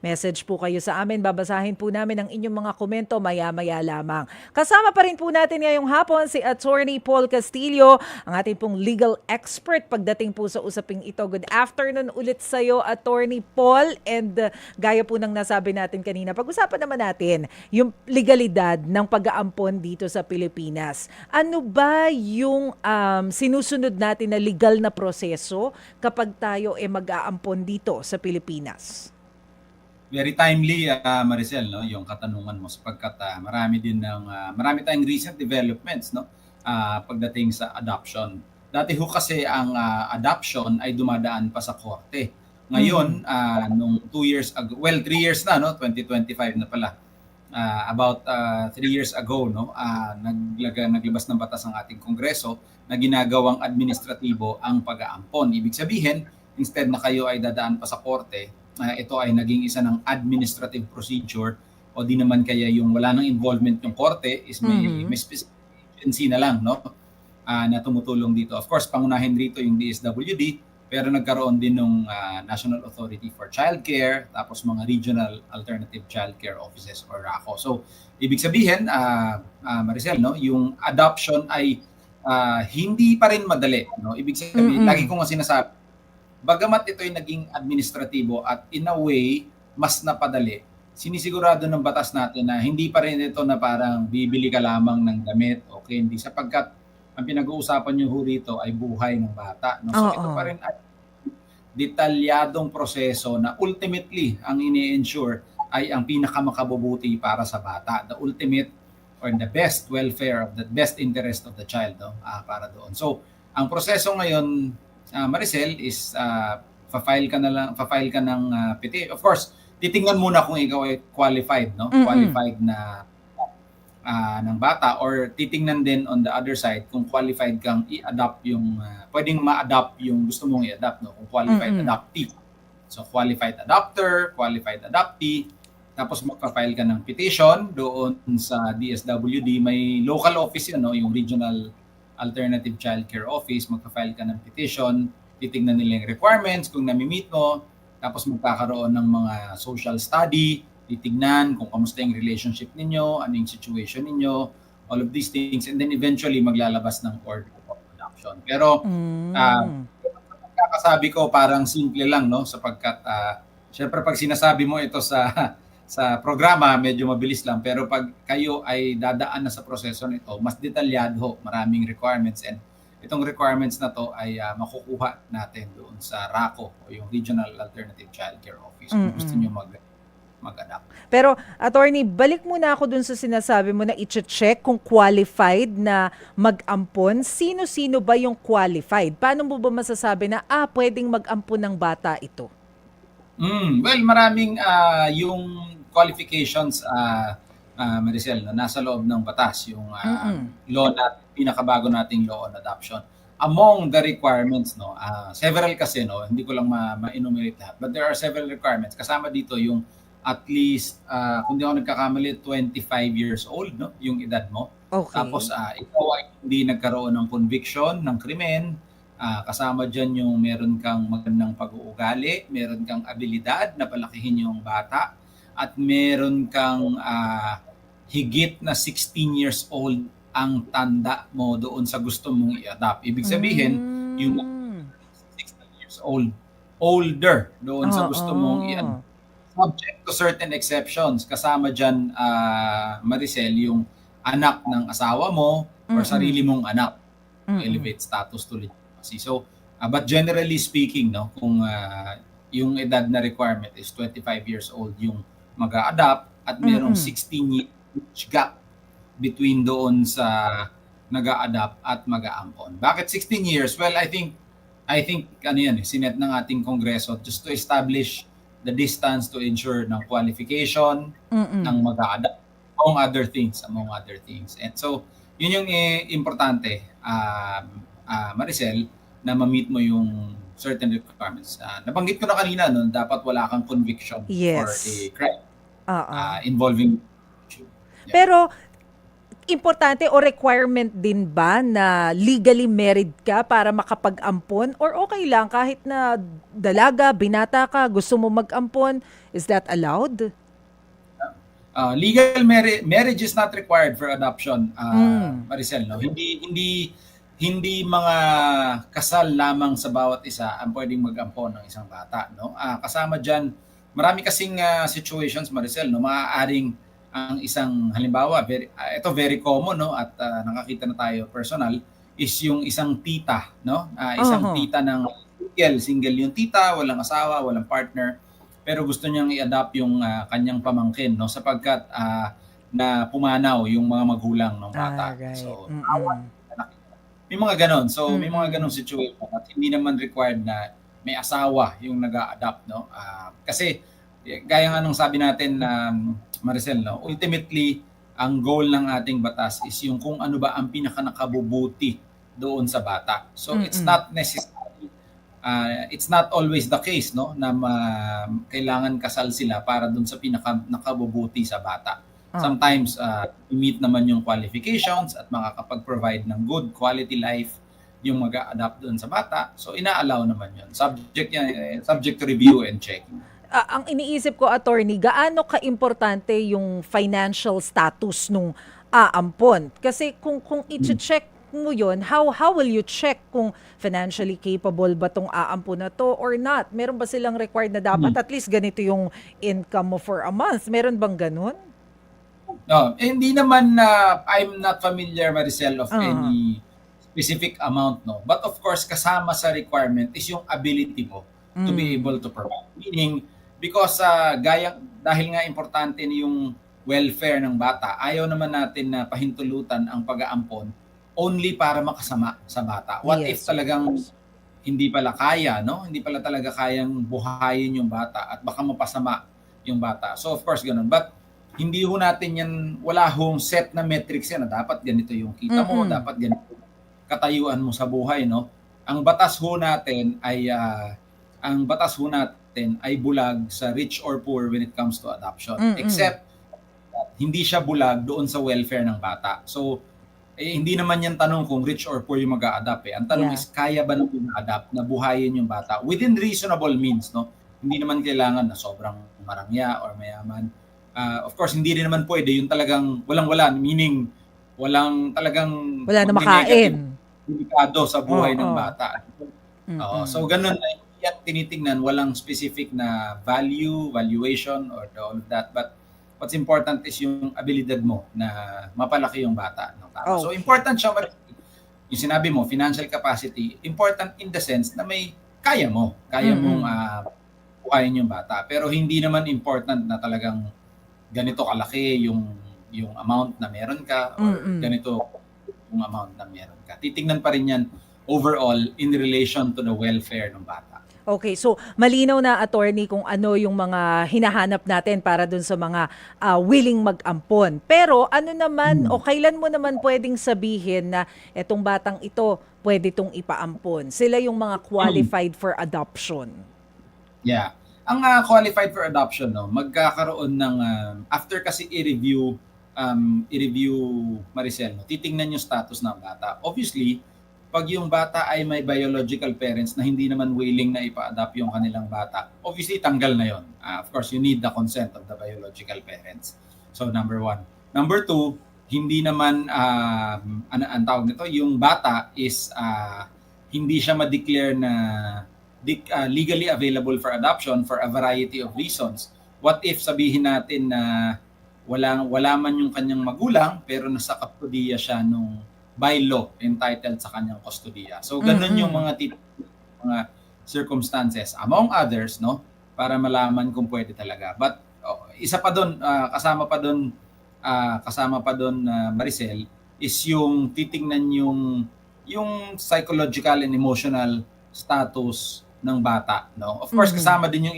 Message po kayo sa amin. Babasahin po namin ang inyong mga komento maya-maya lamang. Kasama pa rin po natin ngayong hapon si Attorney Paul Castillo, ang ating pong legal expert pagdating po sa usaping ito. Good afternoon ulit sa iyo, Attorney Paul. And gaya po ng nasabi natin kanina, pag-usapan naman natin yung legalidad ng pag-aampon dito sa Pilipinas. Ano ba yung sinusunod natin na legal na proseso kapag tayo mag-aampon dito sa Pilipinas? Very timely, Maricel, no, yung katanungan mo, sapagkat marami tayong recent developments, no, pagdating sa adoption. Dati ho kasi ang adoption ay dumadaan pa sa korte. Ngayon, nung 2 years ago, 3 years na, no, 2025 na pala, about 3 years ago, no, naglabas ng batas ang ating Kongreso na ginagawang administratibo ang pag-aampon. Ibig sabihin, instead na kayo ay dadaan pa sa korte, ito ay naging isa ng administrative procedure, o di naman kaya yung wala nang involvement yung korte, is may specific agency na lang, no, na tumutulong dito. Of course, pangunahin rito yung DSWD, pero nagkaroon din ng National Authority for Childcare, tapos mga Regional Alternative Childcare Offices or RACO. So, ibig sabihin, Maricel, no, yung adoption ay hindi pa rin madali, no? Ibig sabihin, lagi ko nga sinasabi, bagamat ito ay naging administratibo at in a way mas napadali, sinisigurado ng batas natin na hindi pa rin ito na parang bibili ka lamang ng damit, okay, hindi, sapagkat ang pinag-uusapan niyo ho rito ay buhay ng bata, no? So ito pa rin ay detalyadong proseso na ultimately ang ini-ensure ay ang pinakamakabubuti para sa bata, the ultimate or the best welfare of the best interest of the child, no? Para doon. So ang proseso ngayon, Maricel, is fa-file ka ng petition. Of course, titingnan muna kung ikaw ay qualified, no? Qualified na ng bata, or titingnan din on the other side kung qualified kang i-adopt yung pwedeng ma-adopt yung gusto mong i-adopt, no? Kung qualified adoptee. So qualified adopter, qualified adoptee, tapos magpa-file ka ng petition doon sa DSWD. May local office yun, no? Yung Regional Alternative Childcare Office. Magpa-file ka ng petition, titingnan nila yung requirements kung nami-meet mo, tapos magkakaroon ng mga social study, titignan kung kamusta yung relationship ninyo, ano yung situation ninyo, all of these things, and then eventually maglalabas ng order of adoption. Pero kakasabi ko parang simple lang, no, sapagkat syempre pag sinasabi mo ito sa programa, medyo mabilis lang, pero pag kayo ay dadaan na sa proseso nito, mas detalyado ho, maraming requirements, and itong requirements na to ay makukuha natin doon sa RACO o yung Regional Alternative Childcare Office kung gusto niyo mag-adapt. Pero attorney, balik muna ako dun sa sinasabi mo na i-check kung qualified na mag-ampon. Sino-sino ba yung qualified? Paano mo ba masasabi na pwedeng mag-ampon ng bata ito? Well, maraming yung qualifications, Maricel, na nasa loob ng batas, yung law na pinakabago nating law on adoption. Among the requirements, no, several kasi, no, hindi ko lang ma-enumerate lahat, but there are several requirements. Kasama dito yung at least, kung di ako nagkakamali, 25 years old, no, yung edad mo. Okay. Tapos ikaw ay hindi nagkaroon ng conviction ng krimen. Kasama dyan yung meron kang magandang pag-uugali, meron kang abilidad na palakihin yung bata, at meron kang higit na 16 years old ang tanda mo doon sa gusto mong i-adopt. Ibig sabihin, yung 16 years old, older doon sa gusto mong i-adopt. Subject to certain exceptions. Kasama dyan, Maricel, yung anak ng asawa mo or sarili mong anak. Elevate status to legitimacy. So, but generally speaking, no, kung yung edad na requirement is 25 years old yung mag-a-adopt at mayroong 16 years gap between doon sa nag-a-adopt at mag-aampon. Bakit 16 years? Well, I think ano yan, sinet ng ating Kongreso just to establish the distance to ensure ng qualification ng mag-a-adopt, among other things. And so, yun yung importante, Maricel, na ma-meet mo yung certain requirements. Nabanggit ko na kanina, no, dapat wala kang conviction for a crime involving. Yeah. Pero, importante o requirement din ba na legally married ka para makapag-ampon? Or okay lang kahit na dalaga, binata ka, gusto mo mag-ampon? Is that allowed? Legal marriage is not required for adoption, Maricel, no? Hindi mga kasal lamang sa bawat isa ang pwedeng mag-ampon ng isang bata, no? Kasama diyan, marami kasing situations, Maricel, no, maaaring ang isang halimbawa, very common, no, at nakakita na tayo personal, is yung isang tita, no? Isang tita ng single yung tita, walang asawa, walang partner, pero gusto niyang i-adopt yung kanyang pamangkin, no, sapagkat na pumanaw yung mga magulang ng bata. Right. So, may mga ganon. So, may mga ganong situation at hindi naman required na may asawa yung nag-a-adopt, no? Kasi gaya nga nung sabi natin na Maricel, no, ultimately ang goal ng ating batas is yung kung ano ba ang pinaka nakabubuti doon sa bata. So it's not necessary, it's not always the case, no, na kailangan kasal sila para doon sa pinaka nakabubuti sa bata. Sometimes i-meet naman yung qualifications at makakapag-provide ng good quality life yung mag-a-adapt doon sa bata. So ina-allow naman yun. Subject to review and check. Ang iniisip ko, attorney, gaano ka-importante yung financial status nung aampon? Kasi kung i-check mo yun, how will you check kung financially capable ba tong aampon na to or not? Meron ba silang required na dapat at least ganito yung income mo for a month? Meron bang ganun? No, hindi naman I'm not familiar, Maricel, of any specific amount, no. But of course, kasama sa requirement is yung ability mo to be able to provide. Meaning, because dahil nga importante yung welfare ng bata, ayaw naman natin na pahintulutan ang pag-aampon only para makasama sa bata. What if talagang hindi pala kaya, no? Hindi pala talaga kayang buhayin yung bata at baka mapasama yung bata. So of course, ganun. But hindi ho natin yan, wala hong set na metrics yan na dapat ganito yung kita mo, dapat ganito katayuan mo sa buhay, no? Ang batas ho natin ay bulag sa rich or poor when it comes to adoption. Except hindi siya bulag doon sa welfare ng bata. So hindi naman yan tanong kung rich or poor yung mag-a-adapt eh. Ang tanong is kaya ba nang mag-a-adapt na buhayin yung bata within reasonable means, no? Hindi naman kailangan na sobrang marangya or mayaman. Of course, hindi rin naman pwede yung talagang walang-wala, meaning wala na makain. Delikado sa buhay ng bata. So ganun na yan tinitingnan, walang specific na valuation or all of that. But what's important is yung abilidad mo na mapalaki yung bata. No? So important siya, yung sinabi mo, financial capacity, important in the sense na may kaya mong buhayin yung bata. Pero hindi naman important na talagang ganito kalaki yung amount na meron ka or ganito yung amount na meron ka. Titingnan pa rin yan overall in relation to the welfare ng bata. Okay, so malinaw na, attorney, kung ano yung mga hinahanap natin para dun sa mga willing mag-ampon. Pero ano naman o kailan mo naman pwedeng sabihin na etong batang ito pwede tong ipaampon? Sila yung mga qualified for adoption. Yeah. Ang qualified for adoption, no, magkakaroon ng after kasi i-review Maricel, no, titingnan yung status ng bata. Obviously, pag yung bata ay may biological parents na hindi naman willing na ipa-adopt yung kanilang bata, obviously tanggal na yon. Of course, you need the consent of the biological parents. So number 1. Number 2, hindi naman ang tawag nito, yung bata is hindi siya ma-declare na legally available for adoption for a variety of reasons. What if sabihin natin na wala man yung kanyang magulang pero nasa kustodiya siya nung by law entitled sa kanyang kustodiya. So ganun yung mga circumstances among others, no, para malaman kung pwede talaga. But isa pa doon, kasama pa doon Maricel, is yung titingnan yung psychological and emotional status ng bata, no. Of course kasama din yung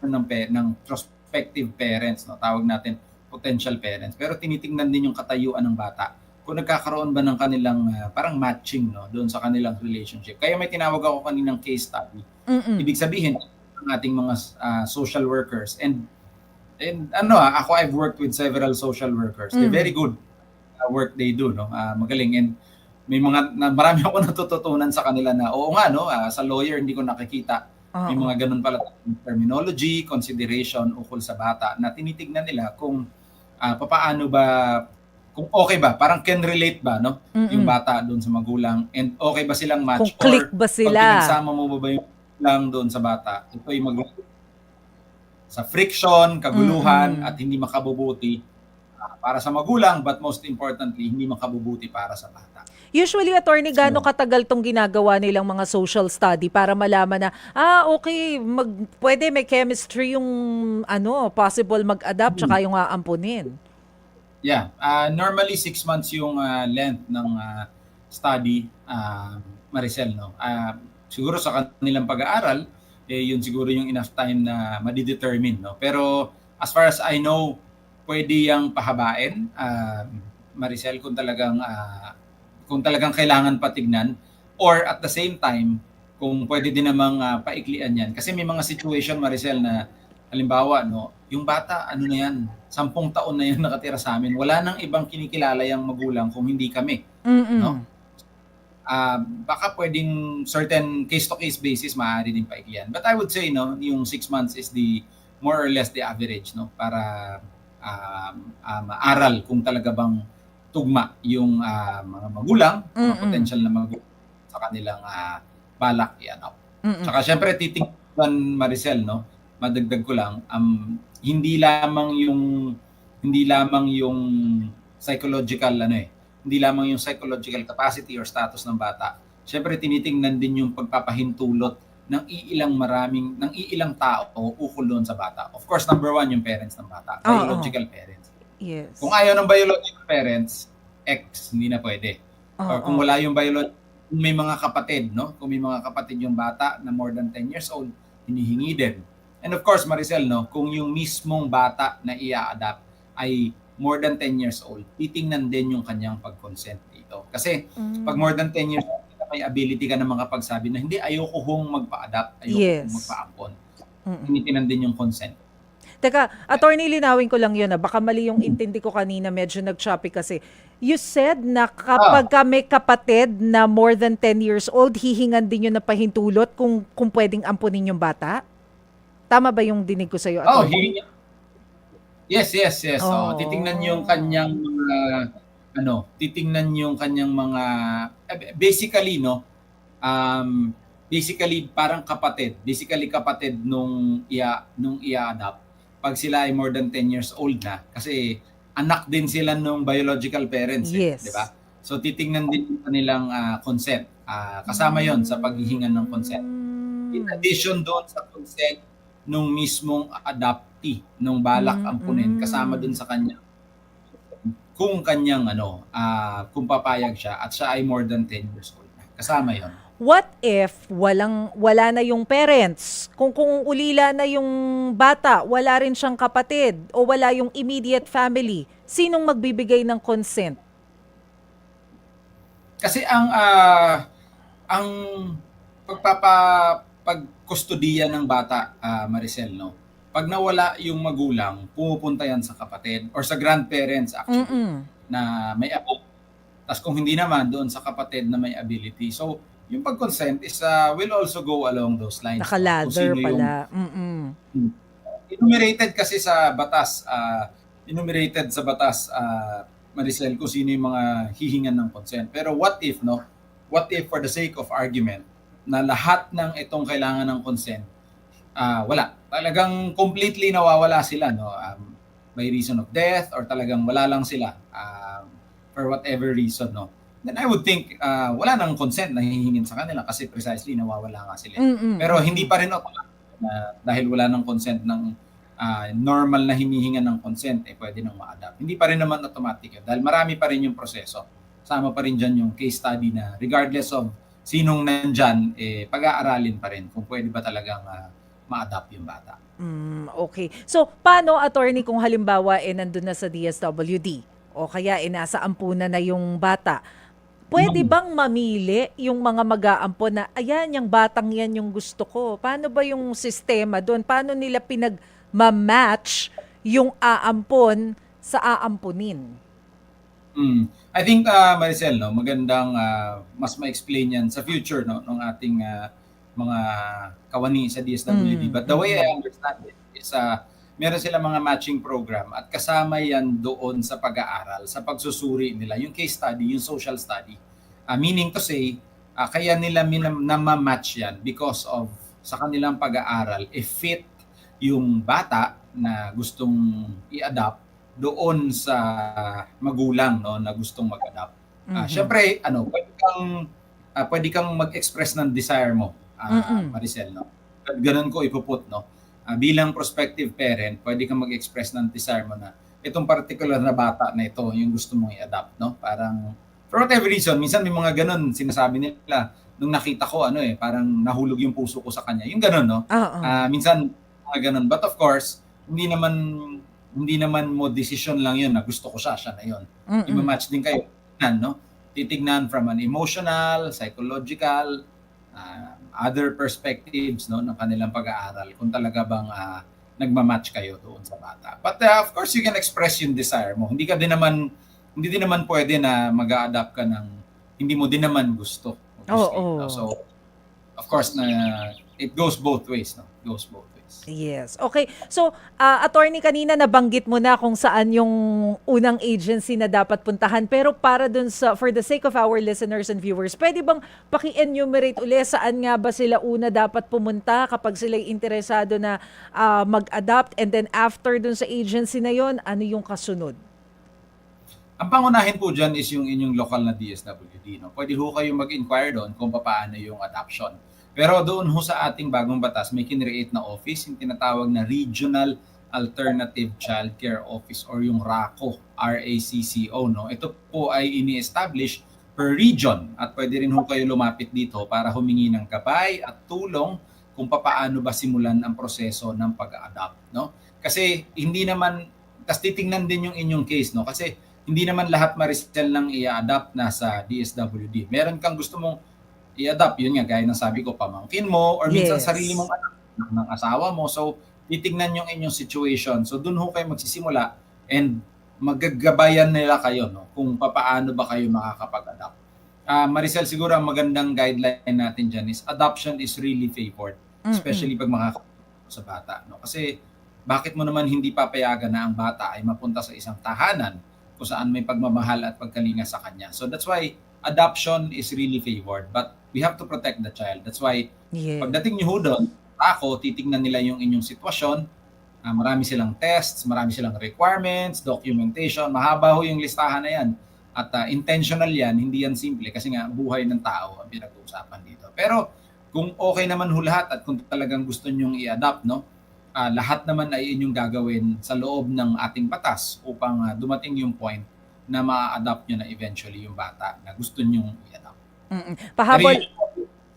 ng prospective parents, no, tawag natin potential parents, pero tinitingnan din yung katayuan ng bata kung nagkakaroon ba ng kanilang parang matching, no, doon sa kanilang relationship. Kaya may tinawag ako kaninang case study. Ibig sabihin ng ating mga social workers and ako, I've worked with several social workers. They're very good work they do, no. Magaling, and may marami ako natututunan sa kanila na oo nga, no, sa lawyer hindi ko nakikita. May mga ganun pala terminology, consideration ukol sa bata na tinitignan nila kung papaano ba, kung okay ba, parang can relate ba, no, yung bata doon sa magulang, and okay ba silang match, kung click ba sila, pag pinagsama mo ba yung lang doon sa bata, ito ay sa friction, kaguluhan at hindi makabubuti para sa magulang, but most importantly hindi makabubuti para sa bata. Usually, attorney, gaano katagal tong ginagawa nilang mga social study para malaman na, okay, pwede may chemistry yung possible mag-adapt tsaka yung aampunin? Yeah, normally 6 months yung length ng study, Maricel, no. Siguro sa kanilang pag-aaral, yun siguro yung enough time na ma-determine, no? Pero as far as I know, pwede yang pahabain, Maricel, kung talagang kailangan patignan, or at the same time, kung pwede din namang paiklian yan. Kasi may mga situation, Maricel, na halimbawa, no, yung bata, ano na yan, 10 taon na yan nakatira sa amin. Wala nang ibang kinikilala yung magulang kung hindi kami. No? Baka pwedeng certain case-to-case basis maaari din paiklian. But I would say, no, yung 6 months is the more or less the average, no, para maaral kung talaga bang tugma yung mga magulang, mga potential na magulang sa kanilang balak i-adopt. Saka syempre titingnan, Maricel, no, madagdag ko lang, hindi lamang yung psychological hindi lamang yung psychological capacity or status ng bata. Syempre tinitingnan din yung pagpapahintulot ng iilang tao ukol doon sa bata. Of course, number one yung parents ng bata, biological parents. Yes. Kung ayaw ng biological parents, hindi na pwede. Or kung wala yung biological, may mga kapatid, no? Kung may mga kapatid yung bata na more than 10 years old, hinihingi din. And of course, Maricel, no, kung yung mismong bata na i-adapt ay more than 10 years old, titingnan din yung kanyang pag-consent dito. Kasi pag more than 10 years old, may ability ka na makapagsabi na hindi, ayoko hong magpa-adapt, ayoko hong magpa-ampon. Tinitingnan din yung consent. Teka, attorney, linawin ko lang yun. Baka mali yung intindi ko kanina, medyo nag-choppy kasi. You said na kapag may kapatid na more than 10 years old, hihingan din yun na pahintulot kung pwedeng ampunin yung bata? Tama ba yung dinig ko sa'yo, attorney? Yes. Titingnan yung kanyang mga basically, no, basically parang kapatid nung i-adapt pag sila ay more than 10 years old na, kasi anak din sila nung biological parents, yes. Di ba? So titingnan din yung kanilang consent. Kasama yon sa paghihingan ng consent. In addition doon sa consent nung mismong adoptee nung balak ampunin, kasama dun sa kanya kung kung papayag siya at siya ay more than 10 years old. Kasama yon. What if wala na yung parents? Kung ulila na yung bata, wala rin siyang kapatid o wala yung immediate family, sinong magbibigay ng consent? Kasi ang pagkustodiya ng bata, Maricel, no, pag nawala yung magulang, pumupunta yan sa kapatid or sa grandparents actually na may ability. Tapos kung hindi naman, doon sa kapatid na may ability. So yung pag-consent is will also go along those lines. Naka-ladder pala. Enumerated kasi sa batas, Maricel, kung sino yung mga hihingan ng consent. Pero what if for the sake of argument, na lahat ng itong kailangan ng consent, wala. Talagang completely nawawala sila, no? By reason of death or talagang wala lang sila for whatever reason, no? Then I would think wala nang consent na hihingin sa kanila kasi precisely nawawala nga sila. Pero hindi pa rin automatic na dahil wala nang consent ng normal na hinihingan ng consent, pwede nang ma-adapt. Hindi pa rin naman automatic yun dahil marami pa rin yung proseso. Sama pa rin dyan yung case study na regardless of sinong nandyan, pag-aaralin pa rin kung pwede ba talagang ma-adapt yung bata. Okay. So, paano, attorney, kung halimbawa nandun na sa DSWD o kaya nasa ampunan na yung bata, pwede bang mamili yung mga mag-aampon na, ayan, yung batang yan yung gusto ko? Paano ba yung sistema doon? Paano nila pinag-match yung aampon sa aampunin? I think, Maricel, no, magandang mas ma-explain yan sa future, no, ng ating mga kawani sa DSWD. But the way I understand it is meron sila mga matching program at kasama yan doon sa pag-aaral, sa pagsusuri nila, yung case study, yung social study. Meaning to say, kaya nila na-match yan because of sa kanilang pag-aaral, fit yung bata na gustong i-adopt doon sa magulang, no, na gustong mag-adopt. Syempre, pwede kang mag-express ng desire mo, Maricel, no. Ganun ko ipuput, no. Bilang prospective parent, pwede kang mag-express ng desire mo na itong particular na bata na ito yung gusto mong i-adopt, no? Parang for whatever reason, minsan may mga ganun sinasabi nila nung nakita ko parang nahulog yung puso ko sa kanya. Yung gano'n, no? Oo. Minsan mga gano'n. But of course, hindi naman mo decision lang 'yun na gusto ko siya na 'yun. Ima-match din kayo, no? Titignan from an emotional, psychological, other perspectives, no, ng kanilang pag-aaral kung talaga bang nagma-match kayo doon sa bata. But of course, you can express yung desire mo. Hindi din naman pwede na mag-a-adapt ka ng hindi mo din naman gusto. Obviously, no? Oo. So, of course, na it goes both ways, no? It goes both ways. Yes. Okay. So, attorney, kanina nabanggit mo na kung saan yung unang agency na dapat puntahan. Pero para dun for the sake of our listeners and viewers, pwede bang paki-enumerate uli saan nga ba sila una dapat pumunta kapag sila'y interesado na mag-adapt, and then after dun sa agency na yon, ano yung kasunod? Ang pangunahin po dyan is yung inyong local na DSWD. No? Pwede ho kayo mag-inquire doon kung paano yung adoption. Pero doon ho sa ating bagong batas, may kinreate na office, yung tinatawag na Regional Alternative Child Care Office or yung RACCO, RACCO. No? Ito po ay ini-establish per region at pwede rin ho kayo lumapit dito para humingi ng gabay at tulong kung paano ba simulan ang proseso ng pag-adopt. No? Kasi hindi naman, tas titingnan din yung inyong case, no? Kasi hindi naman lahat Maricel nang i-adapt na sa DSWD. Meron kang gusto mong i-adapt, yun nga, gaya ng sabi ko, pamangkin mo, or minsan Yes. sarili mong anak ng asawa mo. So, titignan yung inyong situation. So, dun ho kayo magsisimula and magagabayan nila kayo, no, kung paano ba kayo makakapag-adapt. Maricel, siguro ang magandang guideline natin dyan is adoption is really favored, especially pag makakapag sa bata. No? Kasi, bakit mo naman hindi papayagan na ang bata ay mapunta sa isang tahanan kung saan may pagmamahal at pagkalinga sa kanya. So, that's why adoption is really favored, but we have to protect the child. That's why Yes. pagdating niyo ho doon, titignan nila yung inyong sitwasyon. Marami silang tests, marami silang requirements, documentation, mahaba ho yung listahan na yan. At intentional yan, hindi yan simple kasi nga buhay ng tao ang pinag-uusapan dito. Pero kung okay naman ho lahat at kung talagang gusto nyong i-adopt, no, lahat naman ay inyong gagawin sa loob ng ating batas upang dumating yung point na ma-adapt nyo na eventually yung bata na gusto nyong i-adapt. Pahabol.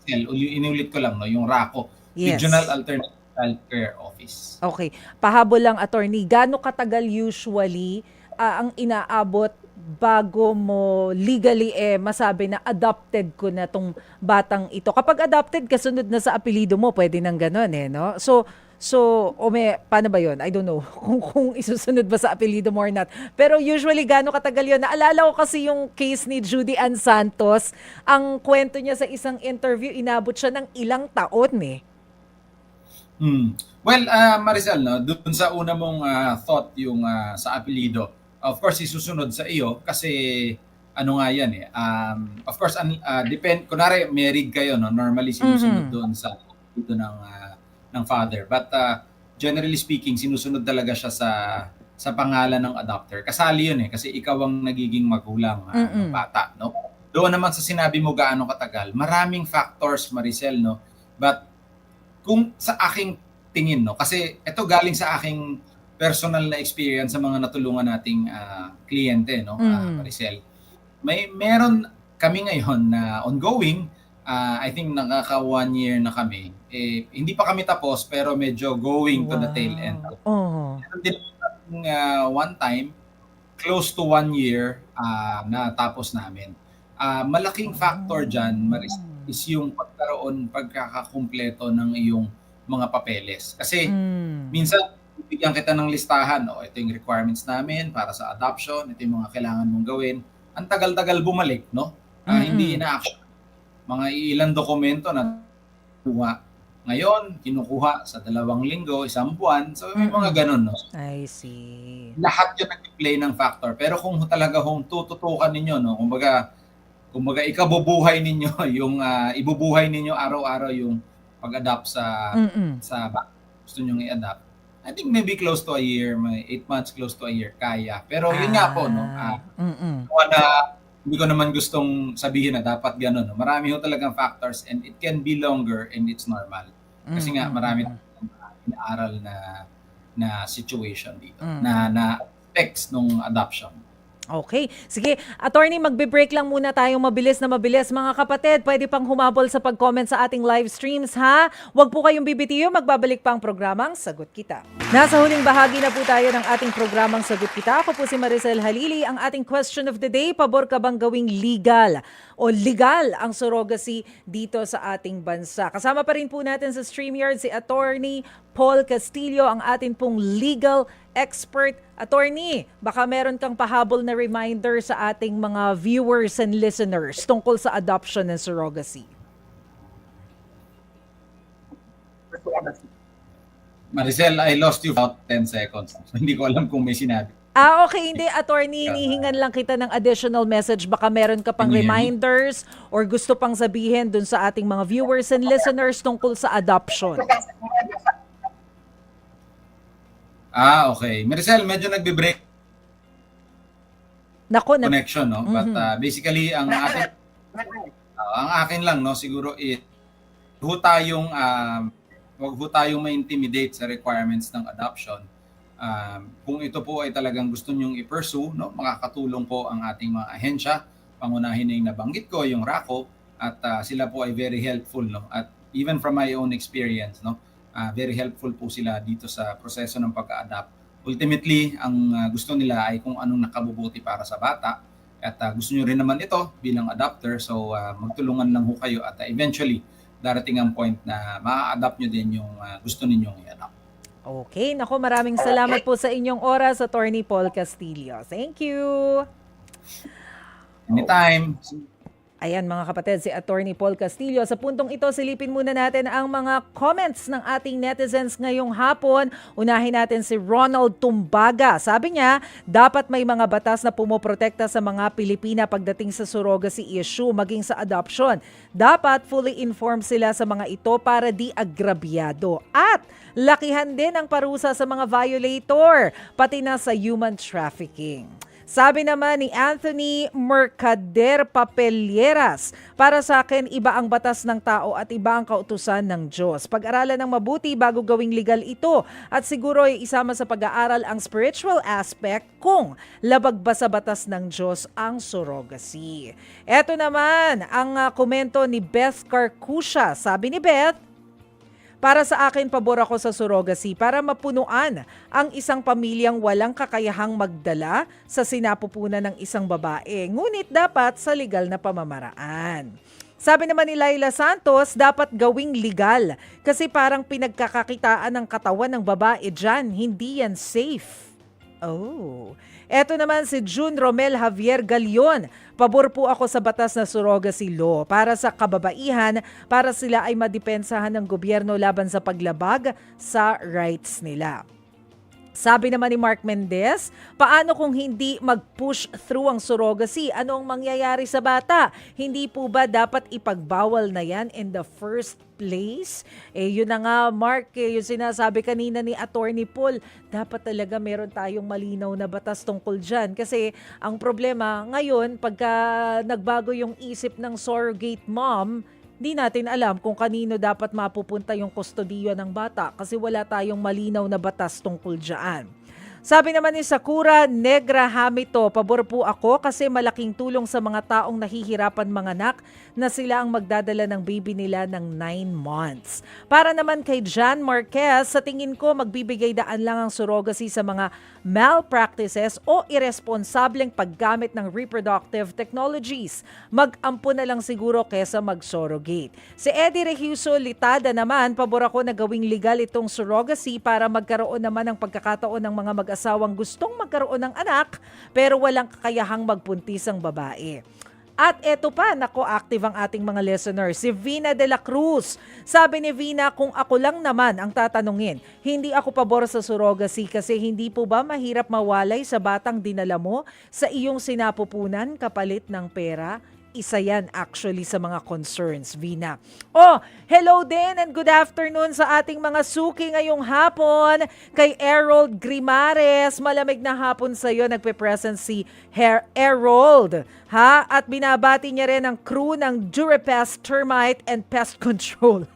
Pero inulit ko lang, no, yung RACO, Yes. Regional Alternative Child Care Office. Okay. Pahabol lang, attorney. Gaano katagal usually ang inaabot bago mo legally masabi na adopted ko na tong batang ito? Kapag adopted, kasunod na sa apelido mo, pwede nang ganun no? Paano ba yun? I don't know kung isusunod ba sa apelido mo or not. Pero usually, gaano katagal yun? Naalala ko kasi yung case ni Judy Ann Santos. Ang kwento niya sa isang interview, inabot siya ng ilang taon Well, Maricel, no, dun sa una mong thought yung sa apelido, of course, isusunod sa iyo kasi ano nga yan of course, kunwari married kayo, no, normally sinusunod doon sa apelido ng father. But generally speaking, sinusunod talaga siya sa pangalan ng adopter. Kasali yun kasi ikaw ang nagiging magulang ng bata, no? Doon naman sa sinabi mo gaano katagal, maraming factors, Maricel, no? But kung sa aking tingin, no, kasi ito galing sa aking personal na experience sa mga natulungan nating kliyente, no, Maricel. Meron kami ngayon na ongoing, I think nakaka 1 year na kami. Hindi pa kami tapos pero medyo going to the tail end. Meron din one time, close to 1 year na tapos namin. Malaking factor dyan, Maris, is yung pagkakakumpleto ng iyong mga papeles. Kasi minsan, bigyan kita ng listahan, ito yung requirements namin para sa adoption, ito yung mga kailangan mong gawin. Ang tagal-tagal bumalik, no? Hindi ina-action. Mga ilang dokumento na kuha. Ngayon, kinukuha sa 2 linggo, 1 buwan. So, may mga ganun, no? I see. Lahat yun nag-play ng factor. Pero kung talaga tututukan ninyo, no? Kumbaga ikabubuhay ninyo, yung ibubuhay ninyo araw-araw yung pag-adapt sa gusto nyong i-adapt. I think maybe close to a year, may 8 months, close to a year, kaya. Pero yun nga po, no? Hindi ko naman gustong sabihin na dapat gano'n. No? Marami ho talagang factors and it can be longer and it's normal. Kasi nga marami inaaral na situation dito na effects nung adoption. Okay. Sige, attorney, magbe-break lang muna tayong mabilis na mabilis. Mga kapatid, pwede pang humabol sa pag-comment sa ating live streams, ha? Huwag po kayong bibitiyo, magbabalik pa ang programang Sagot Kita. Nasa huling bahagi na po tayo ng ating programang Sagot Kita. Ako po si Maricel Halili. Ang ating question of the day, pabor ka bang gawing legal o legal ang surrogacy dito sa ating bansa? Kasama pa rin po natin sa StreamYard si Attorney Paul Castillo, ang atin pong legal expert. Attorney, baka meron kang pahabol na reminder sa ating mga viewers and listeners tungkol sa adoption and surrogacy. Maricel, I lost you about 10 seconds. So, hindi ko alam kung may sinabi. Okay, hindi, attorney, hinihingan lang kita ng additional message. Baka meron ka pang Can you hear me? reminders or gusto pang sabihin dun sa ating mga viewers and listeners tungkol sa adoption. Okay. Maricel, medyo nagbe-break Nako, connection, no? But basically, ang akin lang, no, siguro wag ho tayong ma-intimidate sa requirements ng adoption. Kung ito po ay talagang gusto nyong i-pursue, no, makakatulong po ang ating mga ahensya. Pangunahin na yung nabanggit ko, yung RACO, at sila po ay very helpful, no? At even from my own experience, no, very helpful po sila dito sa proseso ng pagka-adapt. Ultimately, ang gusto nila ay kung anong nakabubuti para sa bata. At gusto nyo rin naman ito bilang adopter. So magtulungan lang ho kayo at eventually darating ang point na ma-adapt nyo din yung gusto ninyong i-adopt. Okay, nako, maraming salamat po sa inyong oras, Attorney Paul Castillo. Thank you. Anytime. Ayan mga kapatid, si Attorney Paul Castillo. Sa puntong ito, silipin muna natin ang mga comments ng ating netizens ngayong hapon. Unahin natin si Ronald Tumbaga. Sabi niya, dapat may mga batas na pumoprotekta sa mga Pilipina pagdating sa surrogacy issue, maging sa adoption. Dapat fully informed sila sa mga ito para di agrabyado. At lakihan din ang parusa sa mga violator, pati na sa human trafficking. Sabi naman ni Anthony Mercader Papelieras, para sa akin, iba ang batas ng tao at iba ang kautusan ng Diyos. Pag-aralan ng mabuti bago gawing legal ito at siguro ay isama sa pag-aaral ang spiritual aspect kung labag ba sa batas ng Diyos ang surrogacy. Eto naman ang komento ni Beth Carcusia. Sabi ni Beth, para sa akin, pabor ako sa surrogacy para mapunuan ang isang pamilyang walang kakayahang magdala sa sinapupunan ng isang babae. Ngunit dapat sa legal na pamamaraan. Sabi naman ni Laila Santos, dapat gawing legal kasi parang pinagkakakitaan ng katawan ng babae dyan. Hindi yan safe. Oh. Eto naman si June Romel Javier Galion. Pabor po ako sa batas na surrogacy law para sa kababaihan, para sila ay madepensahan ng gobyerno laban sa paglabag sa rights nila. Sabi naman ni Mark Mendez, paano kung hindi mag-push through ang surrogacy? Ano ang mangyayari sa bata? Hindi po ba dapat ipagbawal na yan in the first place? Yun na nga, Mark, yung sinasabi kanina ni Attorney Paul, dapat talaga meron tayong malinaw na batas tungkol dyan. Kasi ang problema ngayon, pagka nagbago yung isip ng surrogate mom, di natin alam kung kanino dapat mapupunta yung kustodiyo ng bata kasi wala tayong malinaw na batas tungkol dyan. Sabi naman ni Sakura Negra Hamito, pabor po ako kasi malaking tulong sa mga taong nahihirapan manganak na sila ang magdadala ng baby nila ng 9 months. Para naman kay John Marquez, sa tingin ko magbibigay daan lang ang surrogacy sa mga malpractices o irresponsableng paggamit ng reproductive technologies. Mag-ampo na lang siguro kesa mag-surrogate. Si Eddie Rehuso Litada naman, pabor ako na gawing legal itong surrogacy para magkaroon naman ng pagkakataon ng mga mag-asawang gustong magkaroon ng anak pero walang kakayahang magpuntis ang babae. At eto pa, nako, active ang ating mga listeners. Si Vina de la Cruz. Sabi ni Vina, kung ako lang naman ang tatanungin, hindi ako pabor sa surrogacy kasi hindi po ba mahirap mawalay sa batang dinala mo sa iyong sinapupunan kapalit ng pera? isa yan actually sa mga concerns, Vina. Oh, hello din and good afternoon sa ating mga suki ngayong hapon. Kay Erold Grimares, malamig na hapon sa iyo, nagpe-present si Erold. Ha? At binabati niya rin ang crew ng Durapest Termite and Pest Control.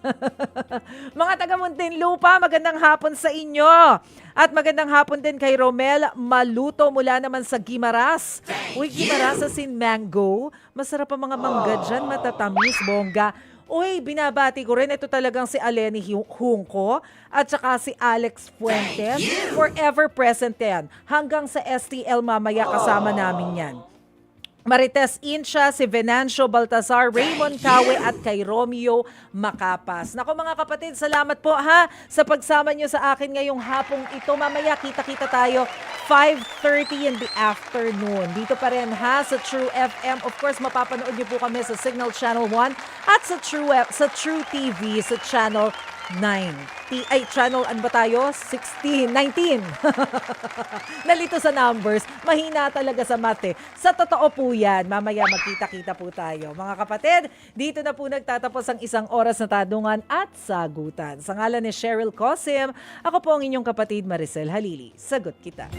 Mga taga Muntinlupa, magandang hapon sa inyo. At magandang hapon din kay Romel Maluto mula naman sa Guimaras. Uy, Guimaras sa Mango. Masarap ang mga mangga dyan, matatamis, bongga. Uy, binabati ko rin. Ito talagang si Aleni Hungko at saka si Alex Fuentes. Forever present yan. Hanggang sa STL mamaya kasama namin yan. Marites Insha, si Venancio Baltazar, Raymond Kawe at kay Romeo Macapas. Nako mga kapatid, salamat po ha sa pagsama nyo sa akin ngayong hapong ito. Mamaya kita-kita tayo 5:30 in the afternoon. Dito pa rin ha sa True FM. Of course, mapapanood nyo po kami sa Signal Channel 1 at sa True TV sa Channel 9. Channel, ano ba tayo? 16, 19. Nalito sa numbers. Mahina talaga sa math eh. Sa totoo po yan. Mamaya magkita-kita po tayo. Mga kapatid, dito na po nagtatapos ang isang oras na tanungan at sagutan. Sa ngalan ni Cheryl Cosim, ako po ang inyong kapatid Maricel Halili. Sagot kita.